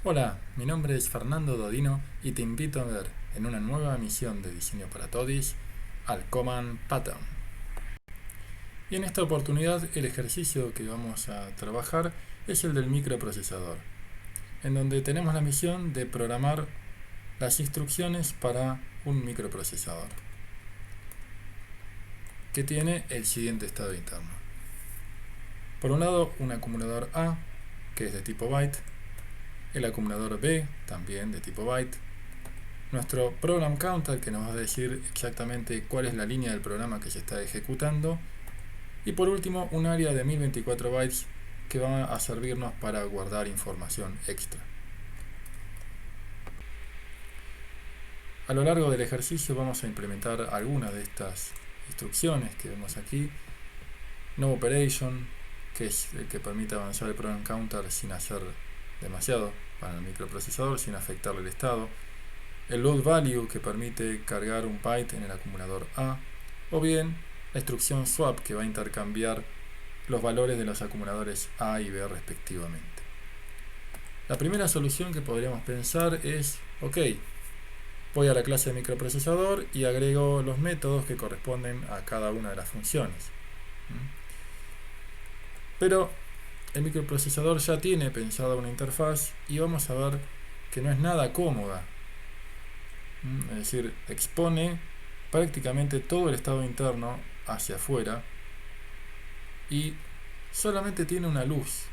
Hola, mi nombre es Fernando Dodino y te invito a ver en una nueva misión de diseño para TODIS al Command Pattern. Y en esta oportunidad el ejercicio que vamos a trabajar es el del microprocesador, en donde tenemos la misión de programar las instrucciones para un microprocesador, que tiene el siguiente estado interno. Por un lado, un acumulador A, que es de tipo byte, el acumulador B, también de tipo byte, nuestro program counter, que nos va a decir exactamente cuál es la línea del programa que se está ejecutando, y por último un área de 1024 bytes que va a servirnos para guardar información extra. A lo largo del ejercicio vamos a implementar algunas de estas instrucciones que vemos aquí. No operation, que es el que permite avanzar el program counter sin hacer demasiado para el microprocesador, sin afectarle el estado. El load value, que permite cargar un byte en el acumulador A, o bien la instrucción swap, que va a intercambiar los valores de los acumuladores A y B respectivamente. La primera solución que podríamos pensar es, ok, voy a la clase de microprocesador y agrego los métodos que corresponden a cada una de las funciones. Pero el microprocesador ya tiene pensada una interfaz y vamos a ver que no es nada cómoda. Es decir, expone prácticamente todo el estado interno hacia afuera y solamente tiene una luz,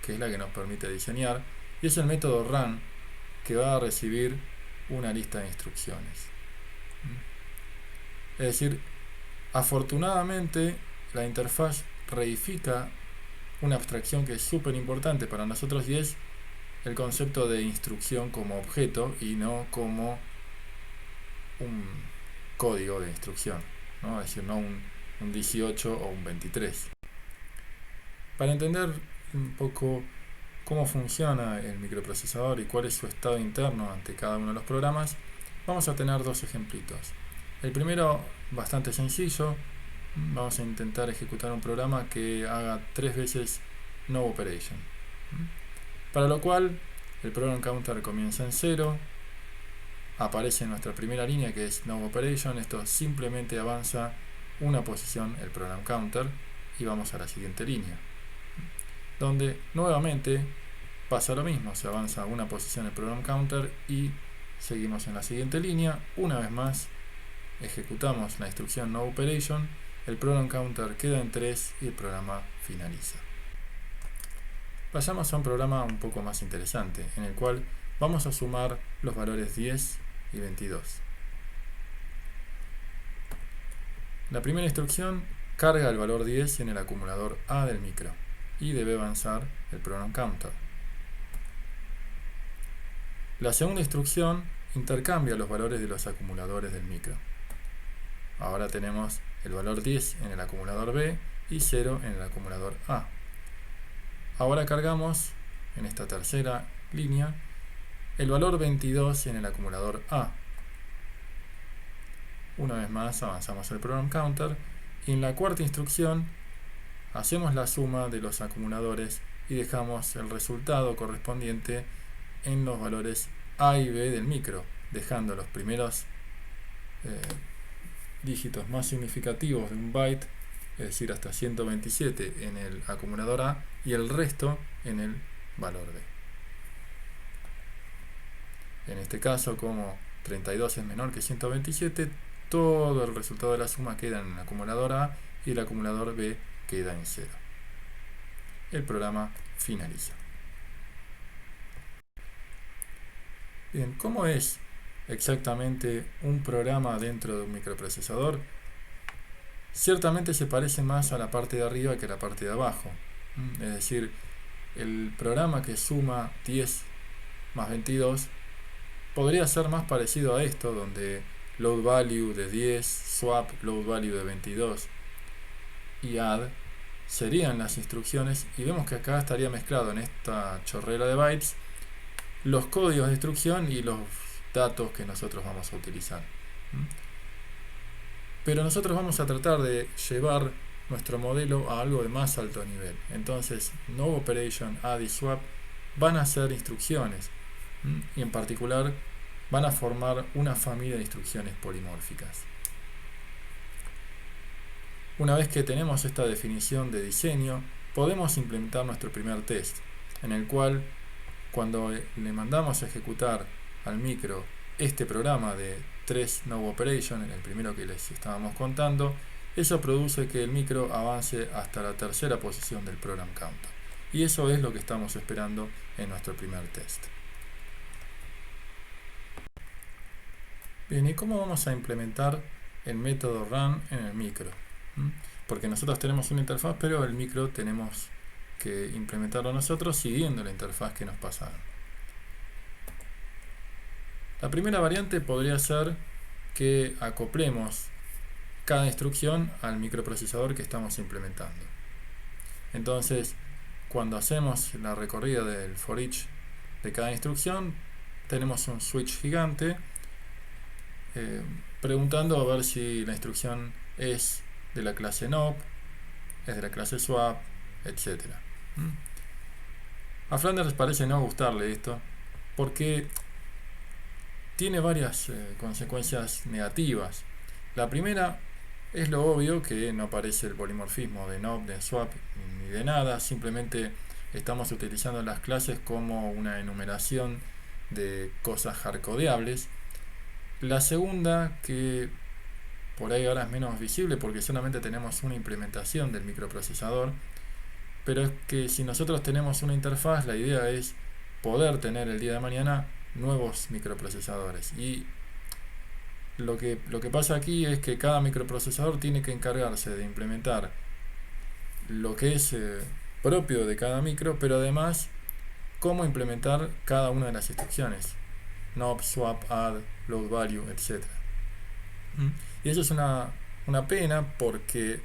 que es la que nos permite diseñar, y es el método run, que va a recibir una lista de instrucciones. Es decir, afortunadamente la interfaz reifica una abstracción que es súper importante para nosotros, y es el concepto de instrucción como objeto y no como un código de instrucción, ¿no? Es decir, no un 18 o un 23. Para entender un poco cómo funciona el microprocesador y cuál es su estado interno ante cada uno de los programas, vamos a tener dos ejemplitos. El primero, bastante sencillo. Vamos a intentar ejecutar un programa que haga 3 veces no operation, para lo cual el program counter comienza en 0, aparece en nuestra primera línea que es no operation. Esto simplemente avanza una posición el program counter y vamos a la siguiente línea, donde nuevamente pasa lo mismo, se avanza una posición el program counter y seguimos en la siguiente línea. Una vez más ejecutamos la instrucción no operation, el program counter queda en 3 y el programa finaliza. Pasamos a un programa un poco más interesante, en el cual vamos a sumar los valores 10 y 22. La primera instrucción carga el valor 10 en el acumulador A del micro y debe avanzar el program counter. La segunda instrucción intercambia los valores de los acumuladores del micro. Ahora tenemos el valor 10 en el acumulador B y 0 en el acumulador A. Ahora cargamos en esta tercera línea el valor 22 en el acumulador A. Una vez más avanzamos el program counter y en la cuarta instrucción hacemos la suma de los acumuladores y dejamos el resultado correspondiente en los valores A y B del micro, dejando los primeros dígitos más significativos de un byte, es decir, hasta 127 en el acumulador A y el resto en el valor B. En este caso, como 32 es menor que 127, todo el resultado de la suma queda en el acumulador A y el acumulador B queda en 0. El programa finaliza. Bien, ¿cómo es exactamente un programa dentro de un microprocesador? Ciertamente se parece más a la parte de arriba que a la parte de abajo. Es decir, el programa que suma 10 más 22 podría ser más parecido a esto, donde load value de 10, swap, load value de 22 y add serían las instrucciones, y vemos que acá estaría mezclado en esta chorrera de bytes los códigos de instrucción y los datos que nosotros vamos a utilizar. Pero nosotros vamos a tratar de llevar nuestro modelo a algo de más alto nivel. Entonces, no operation, add y swap van a ser instrucciones, y en particular van a formar una familia de instrucciones polimórficas. Una vez que tenemos esta definición de diseño, podemos implementar nuestro primer test, en el cual, cuando le mandamos a ejecutar al micro este programa de 3 no operation, el primero que les estábamos contando, eso produce que el micro avance hasta la tercera posición del program counter. Y eso es lo que estamos esperando en nuestro primer test. Bien, ¿y cómo vamos a implementar el método run en el micro? Porque nosotros tenemos una interfaz, pero el micro tenemos que implementarlo nosotros siguiendo la interfaz que nos pasaron. La primera variante podría ser que acoplemos cada instrucción al microprocesador que estamos implementando. Entonces, cuando hacemos la recorrida del for each de cada instrucción, tenemos un switch gigante preguntando a ver si la instrucción es de la clase NOP, es de la clase swap, etc. A Flanders parece no gustarle esto porque tiene varias consecuencias negativas. La primera es lo obvio, que no aparece el polimorfismo de NOP, de swap ni de nada, simplemente estamos utilizando las clases como una enumeración de cosas hardcodeables. La segunda, que por ahí ahora es menos visible porque solamente tenemos una implementación del microprocesador, pero es que si nosotros tenemos una interfaz, la idea es poder tener el día de mañana nuevos microprocesadores. Y lo que pasa aquí es que cada microprocesador tiene que encargarse de implementar lo que es propio de cada micro, pero además cómo implementar cada una de las instrucciones: NOP, swap, add, load value, etc. Y eso es una pena, porque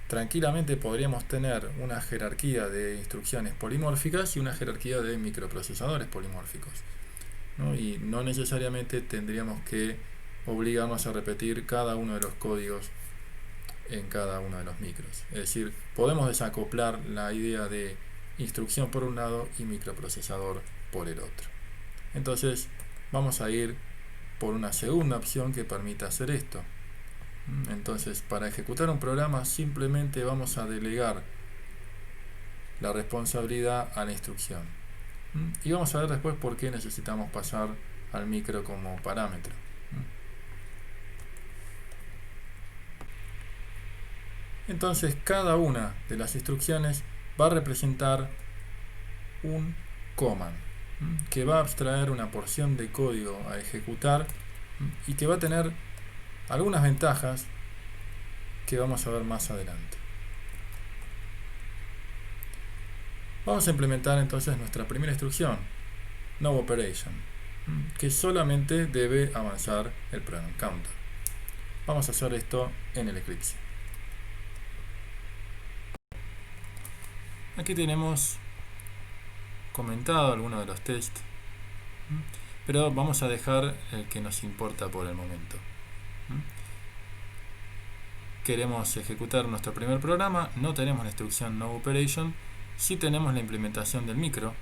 tranquilamente podríamos tener una jerarquía de instrucciones polimórficas y una jerarquía de microprocesadores polimórficos, ¿no? Y no necesariamente tendríamos que obligarnos a repetir cada uno de los códigos en cada uno de los micros. Es decir, podemos desacoplar la idea de instrucción por un lado y microprocesador por el otro. Entonces vamos a ir por una segunda opción que permita hacer esto. Entonces, para ejecutar un programa simplemente vamos a delegar la responsabilidad a la instrucción. Y vamos a ver después por qué necesitamos pasar al micro como parámetro. Entonces, cada una de las instrucciones va a representar un command que va a abstraer una porción de código a ejecutar y que va a tener algunas ventajas que vamos a ver más adelante. Vamos a implementar entonces nuestra primera instrucción, no operation, que solamente debe avanzar el program counter. Vamos a hacer esto en el Eclipse. Aquí tenemos comentado algunos de los tests, pero vamos a dejar el que nos importa por el momento. Queremos ejecutar nuestro primer programa, no tenemos la instrucción no operation, sí tenemos la implementación del micro,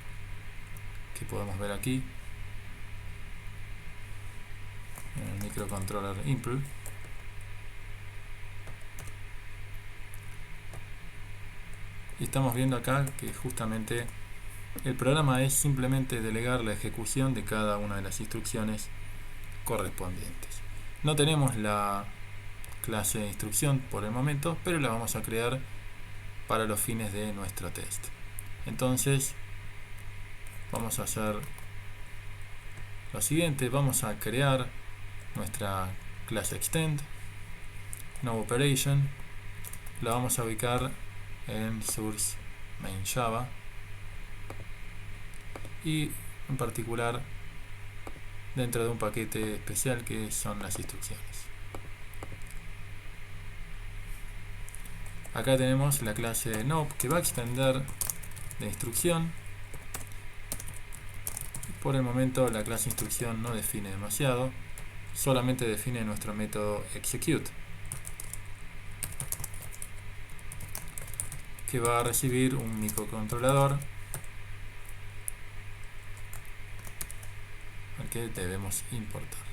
que podemos ver aquí en el microcontroller impl. Y estamos viendo acá que justamente el programa es simplemente delegar la ejecución de cada una de las instrucciones correspondientes. No tenemos la clase de instrucción por el momento, pero la vamos a crear para los fines de nuestro test. Entonces vamos a hacer lo siguiente: vamos a crear nuestra clase extend no operation, la vamos a ubicar en source main java y en particular dentro de un paquete especial que son las instrucciones. Acá tenemos la clase NOP que va a extender la instrucción. Por el momento la clase instrucción no define demasiado, solamente define nuestro método execute, que va a recibir un microcontrolador que debemos importar.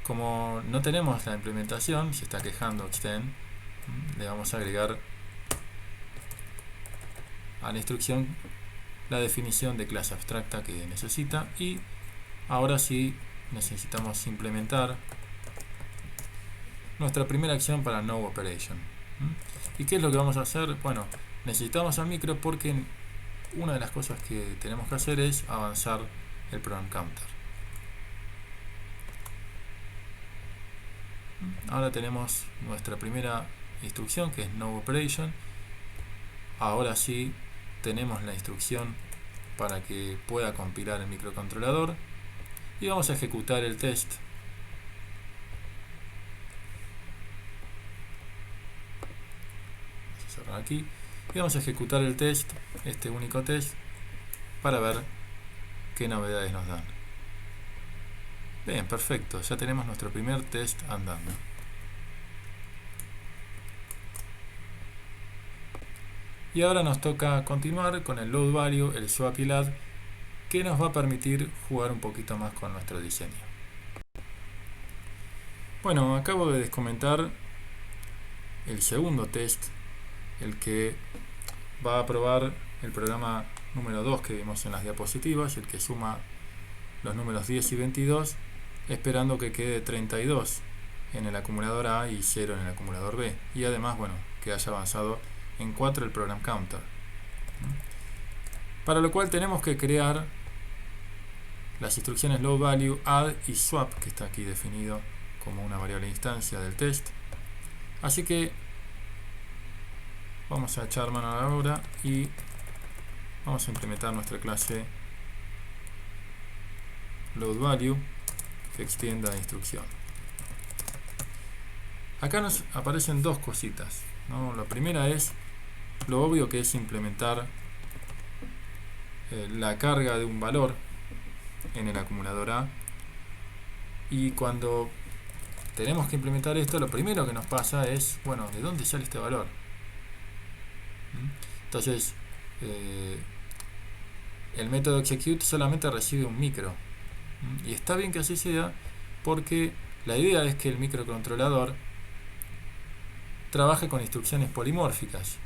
Como no tenemos la implementación, se está quejando extend, le vamos a agregar a la instrucción la definición de clase abstracta que necesita, y ahora sí necesitamos implementar nuestra primera acción para no operation. ¿Y qué es lo que vamos a hacer? Bueno, necesitamos al micro porque una de las cosas que tenemos que hacer es avanzar el program counter. Ahora tenemos nuestra primera instrucción, que es no operation. Ahora sí tenemos la instrucción para que pueda compilar el microcontrolador, y vamos a ejecutar el test. Vamos a cerrar aquí y vamos a ejecutar el test, este único test, para ver qué novedades nos dan. Bien, perfecto, ya tenemos nuestro primer test andando. Y ahora nos toca continuar con el load value, el swap y el add, que nos va a permitir jugar un poquito más con nuestro diseño. Bueno, acabo de descomentar el segundo test, el que va a probar el programa número 2 que vimos en las diapositivas, el que suma los números 10 y 22, esperando que quede 32 en el acumulador A y 0 en el acumulador B, y además, bueno, que haya avanzado en 4 el program counter. Para lo cual tenemos que crear las instrucciones load value, add y swap, que está aquí definido como una variable de instancia del test. Así que vamos a echar mano a la obra y vamos a implementar nuestra clase load value que extienda la instrucción. Acá nos aparecen dos cositas, ¿no? La primera es lo obvio, que es implementar la carga de un valor en el acumulador A, y cuando tenemos que implementar esto, lo primero que nos pasa es, bueno, ¿de dónde sale este valor? Entonces el método execute solamente recibe un micro, y está bien que así sea, porque la idea es que el microcontrolador trabaje con instrucciones polimórficas,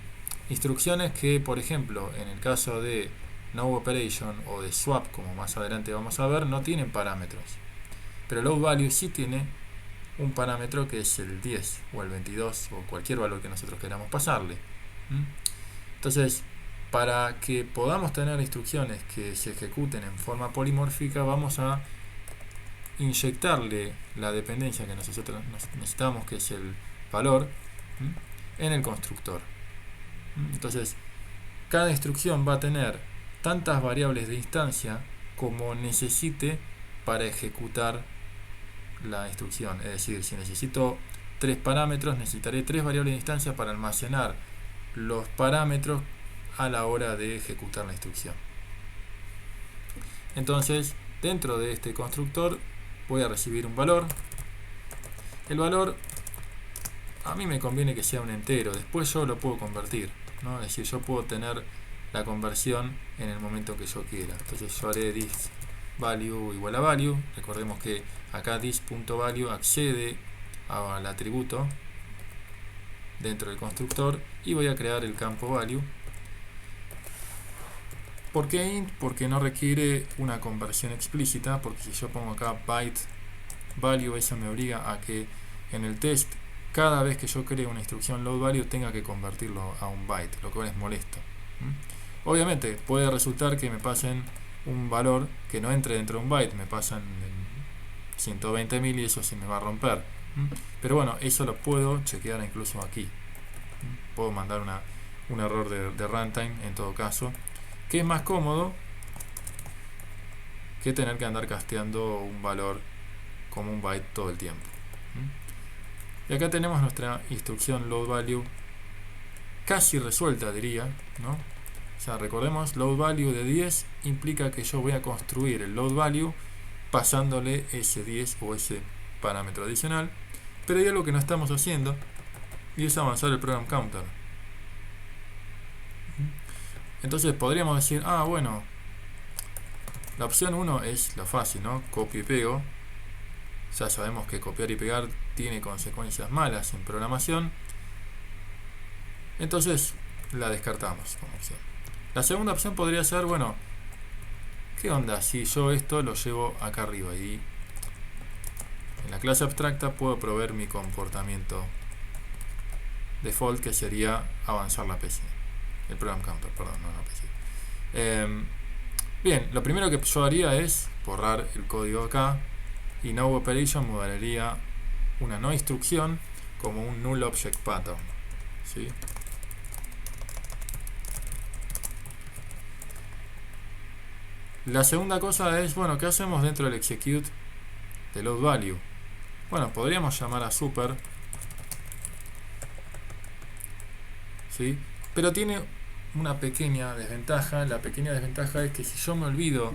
instrucciones que, por ejemplo, en el caso de no operation o de swap, como más adelante vamos a ver, no tienen parámetros, pero load value sí tiene un parámetro, que es el 10 o el 22 o cualquier valor que nosotros queramos pasarle. Entonces, para que podamos tener instrucciones que se ejecuten en forma polimórfica, vamos a inyectarle la dependencia que nosotros necesitamos, que es el valor, en el constructor. Entonces, cada instrucción va a tener tantas variables de instancia como necesite para ejecutar la instrucción. Es decir, si necesito 3 parámetros, necesitaré 3 variables de instancia para almacenar los parámetros a la hora de ejecutar la instrucción. Entonces, dentro de este constructor voy a recibir un valor. El valor, a mí me conviene que sea un entero, después yo lo puedo convertir, ¿no? Es decir, yo puedo tener la conversión en el momento que yo quiera. Entonces yo haré this value igual a value. Recordemos que acá this.value accede al atributo dentro del constructor, y voy a crear el campo value. ¿Por qué int? Porque no requiere una conversión explícita, porque si yo pongo acá byte value, eso me obliga a que en el test, cada vez que yo cree una instrucción load value, tenga que convertirlo a un byte, lo cual es molesto. Obviamente puede resultar que me pasen un valor que no entre dentro de un byte, me pasan 120.000 y eso se me va a romper. Pero bueno, eso lo puedo chequear incluso aquí. Puedo mandar un error de runtime en todo caso, que es más cómodo que tener que andar casteando un valor como un byte todo el tiempo. Y acá tenemos nuestra instrucción load value casi resuelta, diría, ¿no? O sea, recordemos, load value de 10 implica que yo voy a construir el load value pasándole ese 10 o ese parámetro adicional, pero hay algo que no estamos haciendo, y es avanzar el program counter. Entonces podríamos decir, bueno, La opción 1 es lo fácil, ¿no? Copio y pego. Ya sabemos que copiar y pegar tiene consecuencias malas en programación. Entonces la descartamos como opción. La segunda opción podría ser, bueno, ¿qué onda si yo esto lo llevo acá arriba? Y en la clase abstracta puedo proveer mi comportamiento default, que sería avanzar la PC. El program counter, perdón, no la PC. Bien, lo primero que yo haría es borrar el código acá, y no operation modelaría una no instrucción como un null object pattern, ¿sí? La segunda cosa es, bueno, ¿qué hacemos dentro del execute de load value? Bueno, podríamos llamar a super, ¿sí? Pero tiene una pequeña desventaja. La pequeña desventaja es que si yo me olvido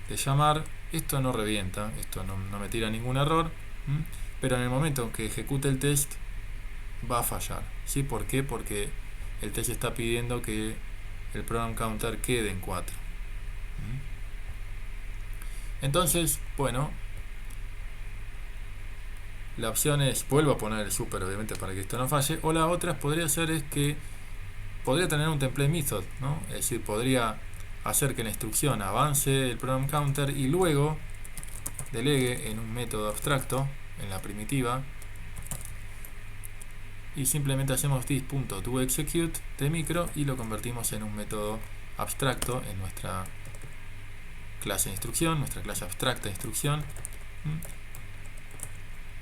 de llamar, esto no revienta, esto no me tira ningún error, pero en el momento en que ejecute el test va a fallar, ¿sí? ¿Por qué? Porque el test está pidiendo que el program counter quede en 4. Entonces, bueno, la opción es, vuelvo a poner el super obviamente para que esto no falle, o la otra podría ser es que podría tener un template method, ¿no? Es decir, podría hacer que la instrucción avance el program counter y luego delegue en un método abstracto en la primitiva, y simplemente hacemos this.toExecute de micro y lo convertimos en un método abstracto en nuestra clase de instrucción, nuestra clase abstracta de instrucción.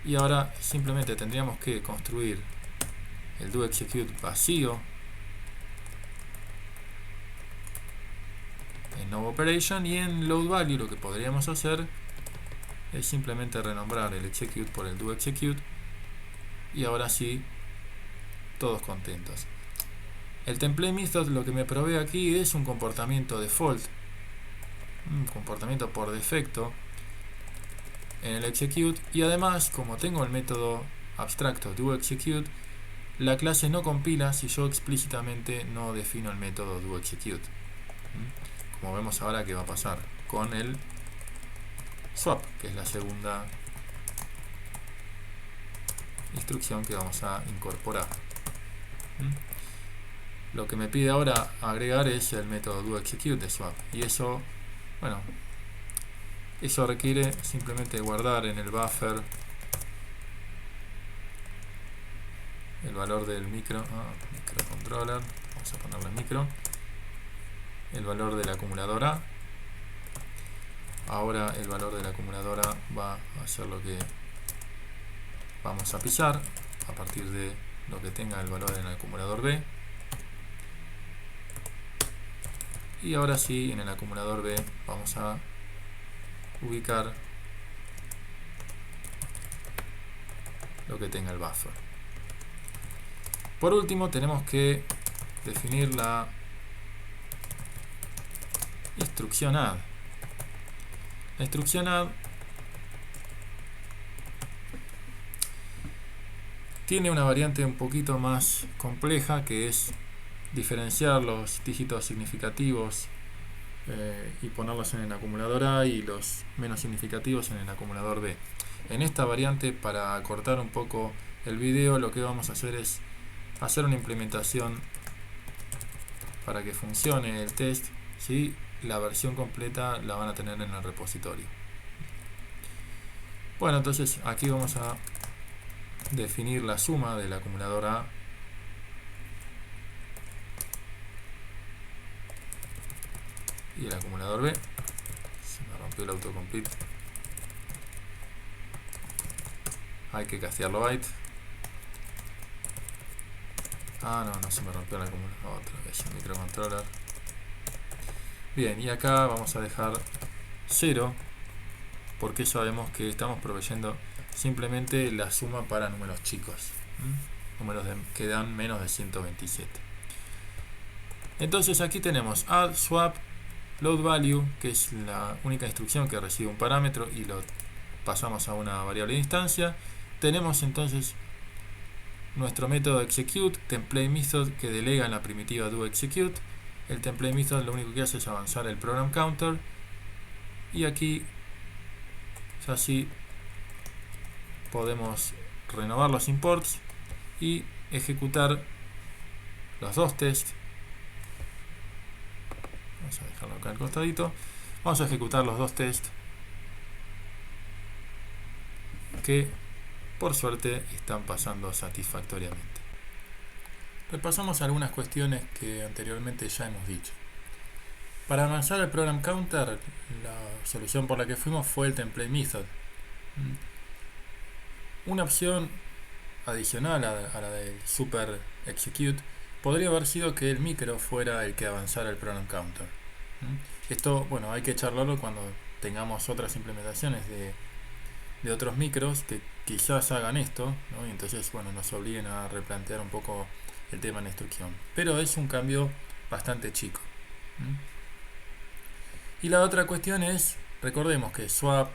Y ahora simplemente tendríamos que construir el doExecute vacío en noOperation, y en loadValue lo que podríamos hacer es simplemente renombrar el execute por el doExecute, y ahora sí, todos contentos. El template method lo que me provee aquí es un comportamiento default, un comportamiento por defecto en el execute, y además, como tengo el método abstracto doExecute, la clase no compila si yo explícitamente no defino el método doExecute, como vemos ahora que va a pasar con el swap, que es la segunda instrucción que vamos a incorporar. Lo que me pide ahora agregar es el método doExecute de swap, y eso, bueno, eso requiere simplemente guardar en el buffer el valor del microcontroller, vamos a ponerle micro, el valor del acumulador A. Ahora el valor del acumulador A va a ser lo que vamos a pisar a partir de lo que tenga el valor en el acumulador B. Y ahora sí, en el acumulador B vamos a ubicar lo que tenga el buffer. Por último, tenemos que definir la instrucción add. La instrucción add tiene una variante un poquito más compleja, que es diferenciar los dígitos significativos y ponerlos en el acumulador A y los menos significativos en el acumulador B. En esta variante, para acortar un poco el video, lo que vamos a hacer es hacer una implementación para que funcione el test, ¿sí? La versión completa la van a tener en el repositorio. Bueno, entonces aquí vamos a definir la suma del acumulador A y el acumulador B. Se me rompió el autocomplete, hay que castearlo byte. No se me rompió el acumulador, otra vez el microcontroller. Bien, y acá vamos a dejar 0 porque sabemos que estamos proveyendo simplemente la suma para números chicos, números que dan menos de 127. Entonces aquí tenemos add, swap, load value, que es la única instrucción que recibe un parámetro y lo pasamos a una variable de instancia. Tenemos entonces nuestro método execute, template method, que delega en la primitiva doExecute. El template method lo único que hace es avanzar el program counter, Y aquí ya sí podemos renovar los imports y ejecutar los dos tests. Vamos a dejarlo acá al costadito. Vamos a ejecutar los dos tests que por suerte están pasando satisfactoriamente. Repasamos algunas cuestiones que anteriormente ya hemos dicho. Para avanzar el program counter, la solución por la que fuimos fue el template method. Una opción adicional a la del super execute podría haber sido que el micro fuera el que avanzara el program counter. Esto, bueno, hay que charlarlo cuando tengamos otras implementaciones de otros micros que quizás hagan esto, ¿no? Y entonces, bueno, nos obliguen a replantear un poco el tema en la instrucción. Pero es un cambio bastante chico. Y la otra cuestión es, recordemos que swap,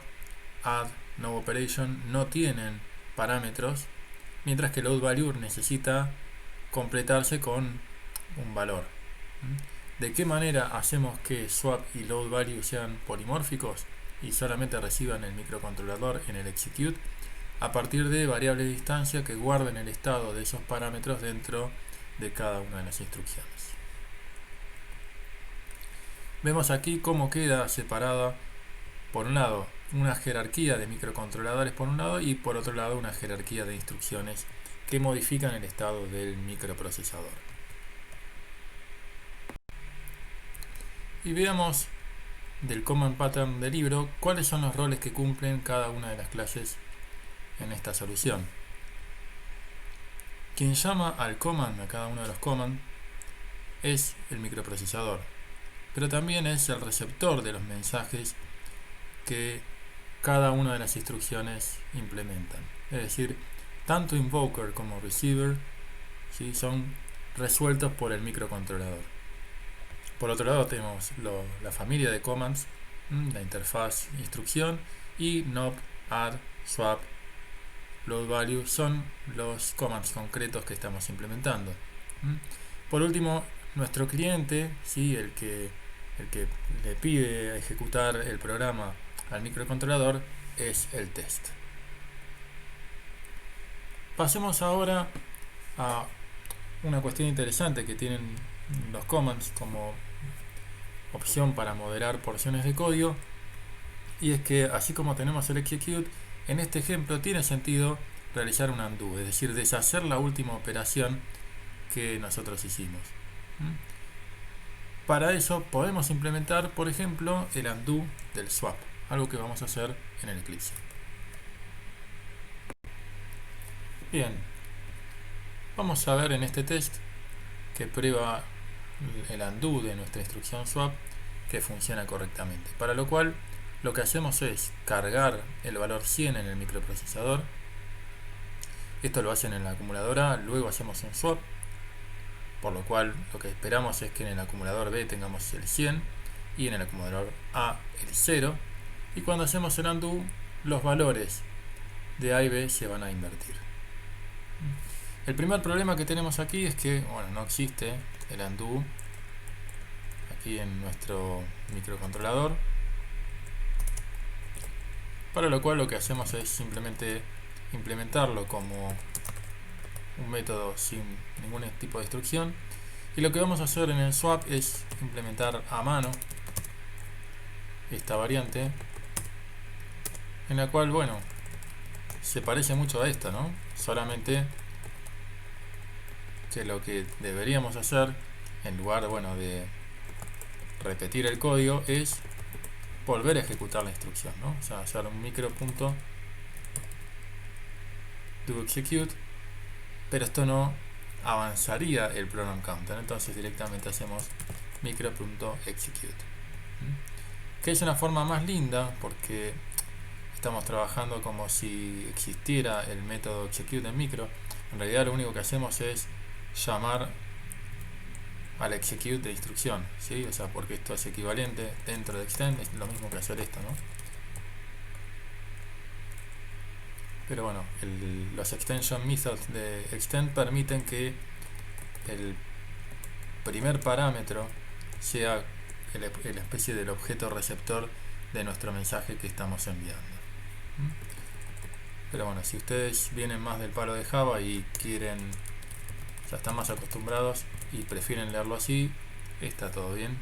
add, no operation no tienen parámetros, mientras que load value necesita completarse con un valor. ¿De qué manera hacemos que swap y load value sean polimórficos y solamente reciban el microcontrolador en el execute? A partir de variables de distancia que guarden el estado de esos parámetros dentro de cada una de las instrucciones. Vemos aquí cómo queda separada, por un lado, una jerarquía de microcontroladores por un lado y por otro lado una jerarquía de instrucciones que modifican el estado del microprocesador. Y veamos del command pattern del libro cuáles son los roles que cumplen cada una de las clases en esta solución. Quien llama al command, a cada uno de los command, es el microprocesador, pero también es el receptor de los mensajes que cada una de las instrucciones implementan. Es decir, tanto invoker como receiver, ¿sí?, son resueltos por el microcontrolador. Por otro lado tenemos la familia de commands, la interfaz instrucción, y nop, add, swap, load value son los commands concretos que estamos implementando. Por último, nuestro cliente, ¿sí?, el que le pide ejecutar el programa al microcontrolador, es el test. Pasemos ahora a una cuestión interesante que tienen los commands como opción para moderar porciones de código, y es que así como tenemos el execute, en este ejemplo tiene sentido realizar un undo, es decir, deshacer la última operación que nosotros hicimos. Para eso podemos implementar, por ejemplo, el undo del swap, algo que vamos a hacer en el Eclipse. Bien, vamos a ver en este test que prueba el undo de nuestra instrucción swap que funciona correctamente, para lo cual lo que hacemos es cargar el valor 100 en el microprocesador. Esto lo hacen en la acumuladora, luego hacemos un swap, por lo cual lo que esperamos es que en el acumulador B tengamos el 100 y en el acumulador A el 0, y cuando hacemos el undo los valores de A y B se van a invertir. El primer problema que tenemos aquí es que, bueno, no existe el undo aquí en nuestro microcontrolador, para lo cual lo que hacemos es simplemente implementarlo como un método sin ningún tipo de instrucción, y lo que vamos a hacer en el swap es implementar a mano esta variante, en la cual, bueno, se parece mucho a esta, ¿no? Solamente que lo que deberíamos hacer, en lugar, bueno, de repetir el código, es volver a ejecutar la instrucción, ¿no? O sea, hacer un micro.doExecute, pero esto no avanzaría el program counter, entonces directamente hacemos micro.execute, que es una forma más linda porque estamos trabajando como si existiera el método execute en micro. En realidad lo único que hacemos es llamar al execute de instrucción, ¿sí? O sea, porque esto es equivalente dentro de extend, es lo mismo que hacer esto, ¿no? Pero bueno, los extension methods de extend permiten que el primer parámetro sea la especie del objeto receptor de nuestro mensaje que estamos enviando. Pero bueno, si ustedes vienen más del palo de Java y ya están más acostumbrados y prefieren leerlo así, está todo bien.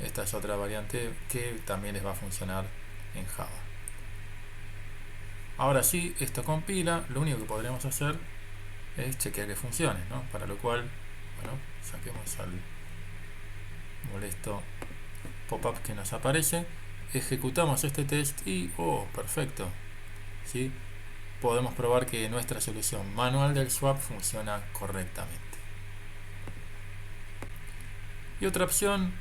Esta es otra variante que también les va a funcionar en Java. Ahora sí, esto compila. Lo único que podremos hacer es chequear que funcione, ¿no? Para lo cual, bueno, saquemos al molesto pop-up que nos aparece, ejecutamos este test y, oh, perfecto, ¿sí? Podemos probar que nuestra solución manual del swap funciona correctamente. Y otra opción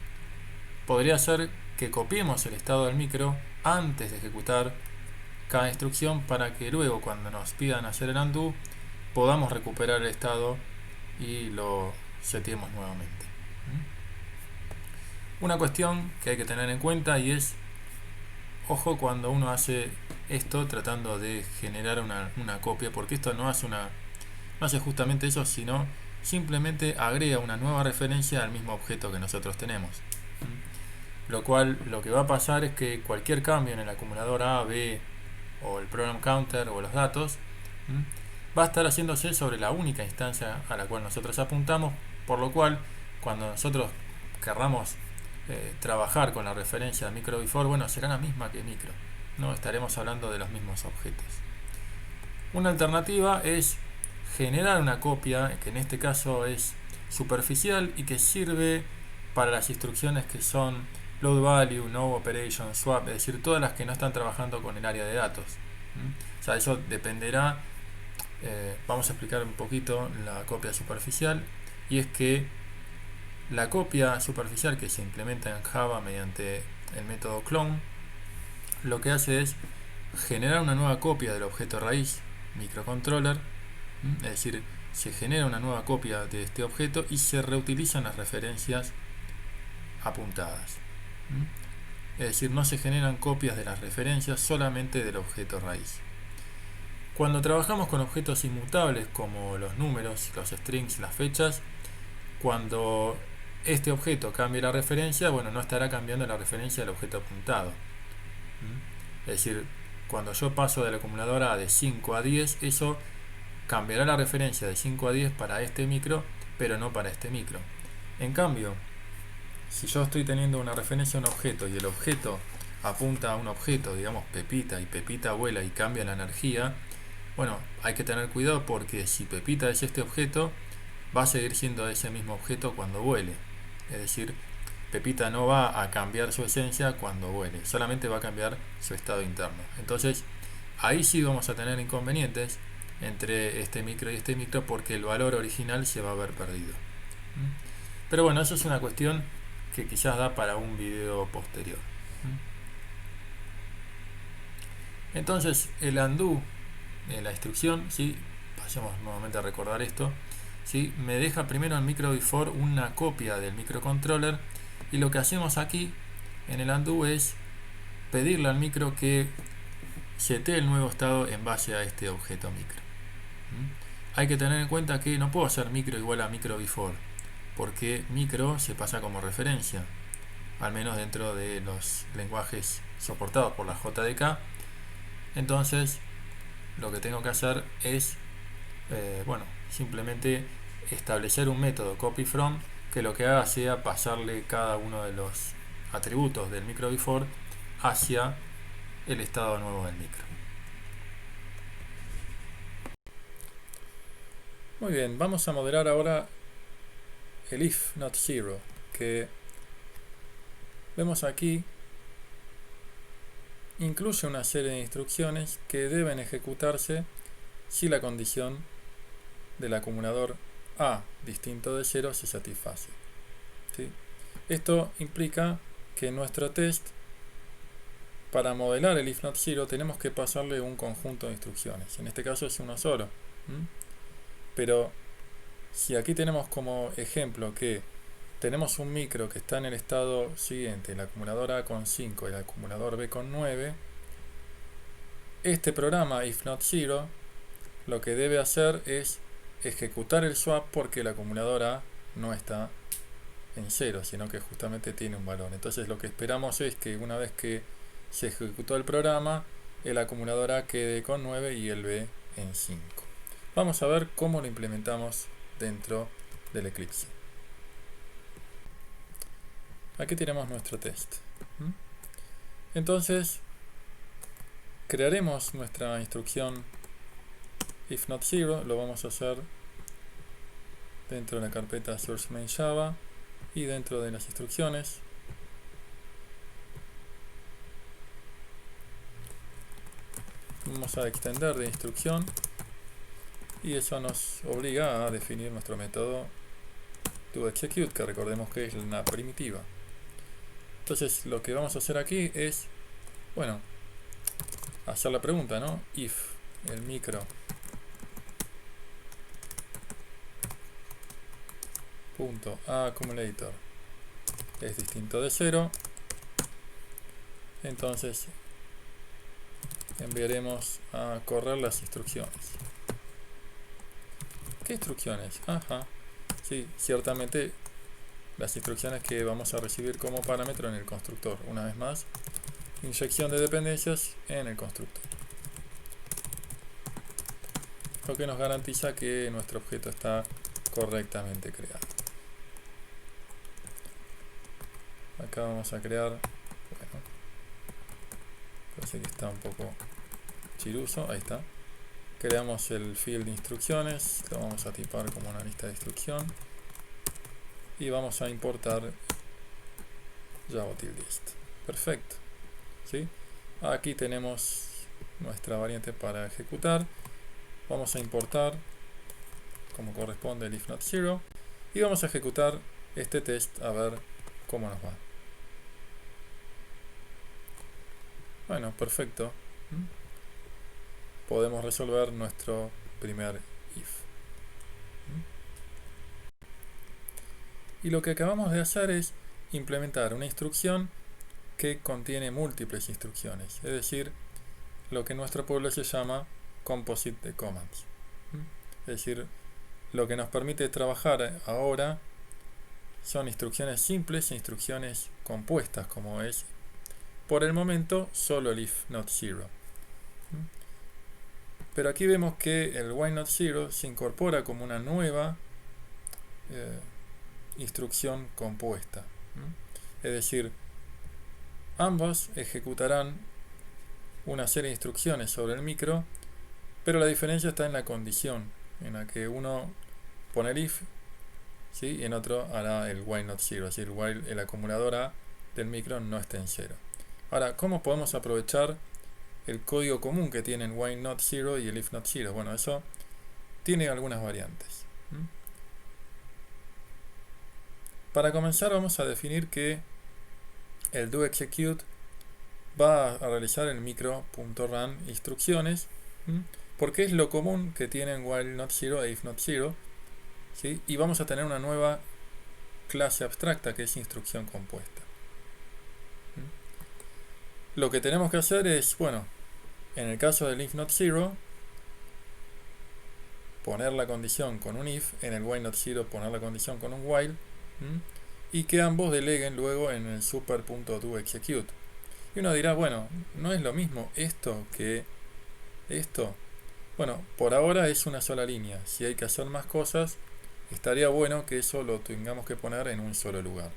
podría ser que copiemos el estado del micro antes de ejecutar cada instrucción para que luego, cuando nos pidan hacer el undo, podamos recuperar el estado y lo seteemos nuevamente. Una cuestión que hay que tener en cuenta y es, ojo cuando uno hace esto tratando de generar una copia, porque esto no hace justamente eso, sino simplemente agrega una nueva referencia al mismo objeto que nosotros tenemos. Lo cual lo que va a pasar es que cualquier cambio en el acumulador A, B o el program counter o los datos va a estar haciéndose sobre la única instancia a la cual nosotros apuntamos, por lo cual cuando nosotros querramos trabajar con la referencia micro before, bueno, será la misma que micro, no estaremos hablando de los mismos objetos. Una alternativa es generar una copia que en este caso es superficial y que sirve para las instrucciones que son load value, no operation, swap, es decir, todas las que no están trabajando con el área de datos. O sea, eso dependerá. Vamos a explicar un poquito la copia superficial, y es que la copia superficial que se implementa en Java mediante el método clone lo que hace es generar una nueva copia del objeto raíz microcontroller, es decir, se genera una nueva copia de este objeto y se reutilizan las referencias apuntadas. Es decir, no se generan copias de las referencias, solamente del objeto raíz. Cuando trabajamos con objetos inmutables como los números, los strings, las fechas, cuando este objeto cambie la referencia, bueno, no estará cambiando la referencia del objeto apuntado. Es decir, cuando yo paso del acumulador A de 5 a 10, eso cambiará la referencia de 5 a 10 para este micro, pero no para este micro. En cambio, si yo estoy teniendo una referencia a un objeto y el objeto apunta a un objeto, digamos Pepita, y Pepita vuela y cambia la energía, bueno, hay que tener cuidado porque si Pepita es este objeto, va a seguir siendo ese mismo objeto cuando vuele. Es decir, Pepita no va a cambiar su esencia cuando vuele, solamente va a cambiar su estado interno. Entonces, ahí sí vamos a tener inconvenientes entre este micro y este micro porque el valor original se va a ver perdido. Pero bueno, eso es una cuestión que quizás da para un video posterior. Entonces, el undo de la instrucción, ¿sí? Pasemos nuevamente a recordar esto, ¿sí? Me deja primero en micro before una copia del microcontroller, y lo que hacemos aquí en el undo es pedirle al micro que setee el nuevo estado en base a este objeto micro. Hay que tener en cuenta que no puedo hacer micro igual a micro before, porque micro se pasa como referencia, al menos dentro de los lenguajes soportados por la JDK. Entonces lo que tengo que hacer es simplemente establecer un método copy from que lo que haga sea pasarle cada uno de los atributos del micro before hacia el estado nuevo del micro. Muy bien, vamos a modelar ahora el if not zero, que vemos aquí incluye una serie de instrucciones que deben ejecutarse si la condición del acumulador A distinto de 0 se satisface. ¿Sí? Esto implica que en nuestro test, para modelar el if not zero, tenemos que pasarle un conjunto de instrucciones. En este caso es uno solo. Pero si aquí tenemos como ejemplo que tenemos un micro que está en el estado siguiente, el acumulador A con 5 y el acumulador B con 9, este programa if not zero lo que debe hacer es ejecutar el swap porque el acumulador A no está en cero, sino que justamente tiene un valor. Entonces lo que esperamos es que una vez que se ejecutó el programa, el acumulador A quede con 9 y el B en 5. Vamos a ver cómo lo implementamos dentro del Eclipse. Aquí tenemos nuestro test. Entonces crearemos nuestra instrucción if not zero. Lo vamos a hacer dentro de la carpeta source main java y dentro de las instrucciones. Vamos a extender de instrucción y eso nos obliga a definir nuestro método toExecute, que recordemos que es una primitiva. Entonces lo que vamos a hacer aquí es, bueno, hacer la pregunta, ¿no? If el micro punto accumulator es distinto de 0, entonces enviaremos a correr las instrucciones. ¿Qué instrucciones? Ajá, sí, ciertamente las instrucciones que vamos a recibir como parámetro en el constructor. Una vez más, inyección de dependencias en el constructor, lo que nos garantiza que nuestro objeto está correctamente creado. Acá vamos a crear, bueno, parece que está un poco chiruso, ahí está. Creamos el field de instrucciones, lo vamos a tipar como una lista de instrucción y vamos a importar java.list. Perfecto, ¿sí? Aquí tenemos nuestra variante para ejecutar. Vamos a importar como corresponde el if not zero y vamos a ejecutar este test a ver cómo nos va. Bueno, perfecto. Podemos resolver nuestro primer if. Y lo que acabamos de hacer es implementar una instrucción que contiene múltiples instrucciones, es decir, lo que en nuestro pueblo se llama composite de commands. Es decir, lo que nos permite trabajar ahora son instrucciones simples e instrucciones compuestas, como es por el momento solo el if not zero. Pero aquí vemos que el while not zero se incorpora como una nueva instrucción compuesta. Es decir, ambos ejecutarán una serie de instrucciones sobre el micro, pero la diferencia está en la condición, en la que uno pone el if, ¿sí? Y en otro hará el while not zero, es decir, while el acumulador A del micro no esté en cero. Ahora, ¿cómo podemos aprovechar el código común que tienen while not zero y el if not zero? Bueno, eso tiene algunas variantes. Para comenzar vamos a definir que el doExecute va a realizar el micro.run instrucciones, porque es lo común que tienen while not zero e if not zero, ¿sí? Y vamos a tener una nueva clase abstracta que es instrucción compuesta. Lo que tenemos que hacer es, bueno, en el caso del if not zero, poner la condición con un if, en el while not zero poner la condición con un while, y que ambos deleguen luego en el super.doExecute. Y uno dirá, bueno, no es lo mismo esto que esto. Bueno, por ahora es una sola línea. Si hay que hacer más cosas, estaría bueno que eso lo tengamos que poner en un solo lugar.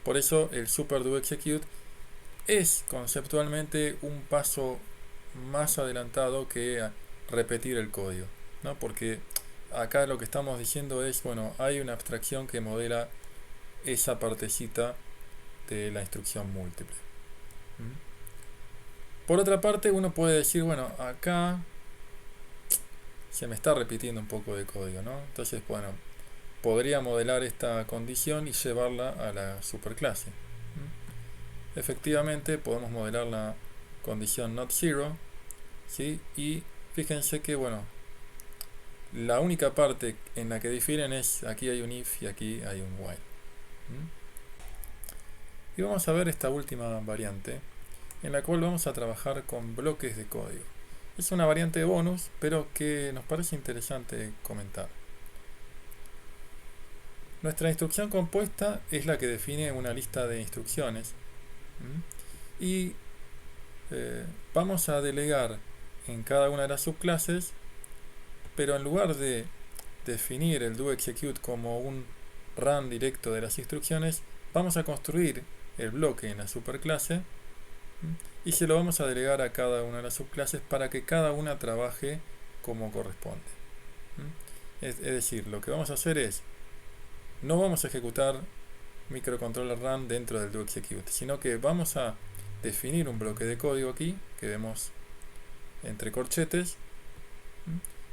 Por eso el super.doExecute es conceptualmente un paso más adelantado que repetir el código, ¿no? Porque acá lo que estamos diciendo es, bueno, hay una abstracción que modela esa partecita de la instrucción múltiple. Por otra parte, uno puede decir, bueno, acá se me está repitiendo un poco de código, ¿no? Entonces, bueno, podría modelar esta condición y llevarla a la superclase. Efectivamente, podemos modelar la condición not zero, ¿sí? Y fíjense que, bueno, la única parte en la que difieren es aquí hay un if y aquí hay un while. Y vamos a ver esta última variante, en la cual vamos a trabajar con bloques de código. Es una variante bonus, pero que nos parece interesante comentar. Nuestra instrucción compuesta es la que define una lista de instrucciones. Y vamos a delegar en cada una de las subclases, pero en lugar de definir el doExecute como un run directo de las instrucciones, vamos a construir el bloque en la superclase y se lo vamos a delegar a cada una de las subclases para que cada una trabaje como corresponde. Es decir, lo que vamos a hacer es, no vamos a ejecutar microcontroller run dentro del doExecute, sino que vamos a definir un bloque de código aquí, que vemos entre corchetes,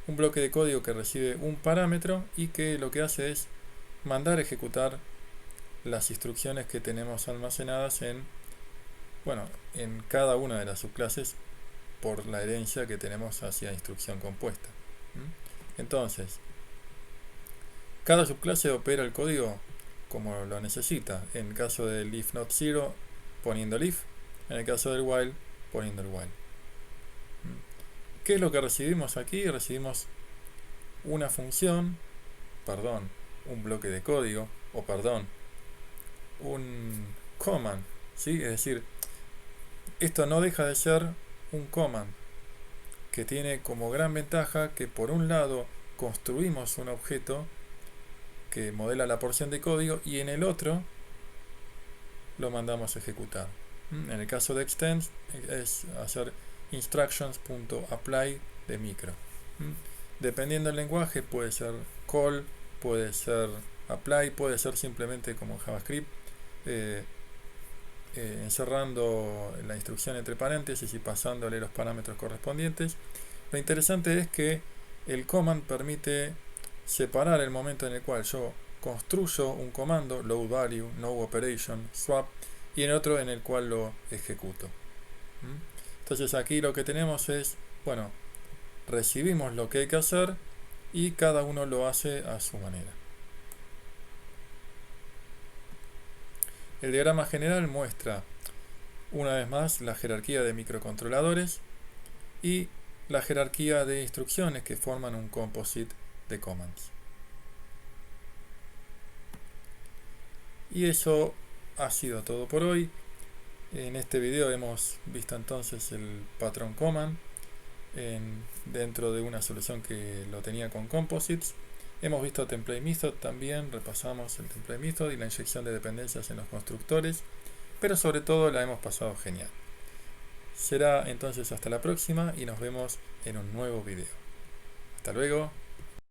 un bloque de código que recibe un parámetro y que lo que hace es mandar a ejecutar las instrucciones que tenemos almacenadas en cada una de las subclases por la herencia que tenemos hacia instrucción compuesta. Entonces, cada subclase opera el código como lo necesita. En el caso del if not zero, poniendo el if. En el caso del while, poniendo el while. ¿Qué es lo que recibimos aquí? Recibimos una función, un bloque de código, un command, ¿sí? Es decir, esto no deja de ser un command que tiene como gran ventaja que por un lado construimos un objeto que modela la porción de código y en el otro lo mandamos a ejecutar. En el caso de extend es hacer instructions.apply de micro. Dependiendo del lenguaje puede ser call, puede ser apply, puede ser simplemente como JavaScript, encerrando la instrucción entre paréntesis y pasándole los parámetros correspondientes. Lo interesante es que el command permite separar el momento en el cual yo construyo un comando, load value, no operation, swap, y en otro en el cual lo ejecuto. Entonces aquí lo que tenemos es, recibimos lo que hay que hacer y cada uno lo hace a su manera. El diagrama general muestra una vez más la jerarquía de microcontroladores y la jerarquía de instrucciones que forman un composite de commands. Y eso ha sido todo por hoy. En este video hemos visto entonces el patrón command dentro de una solución que lo tenía con composites. Hemos visto template method también, repasamos el template method y la inyección de dependencias en los constructores, pero sobre todo la hemos pasado genial. Será entonces hasta la próxima y nos vemos en un nuevo video. Hasta luego.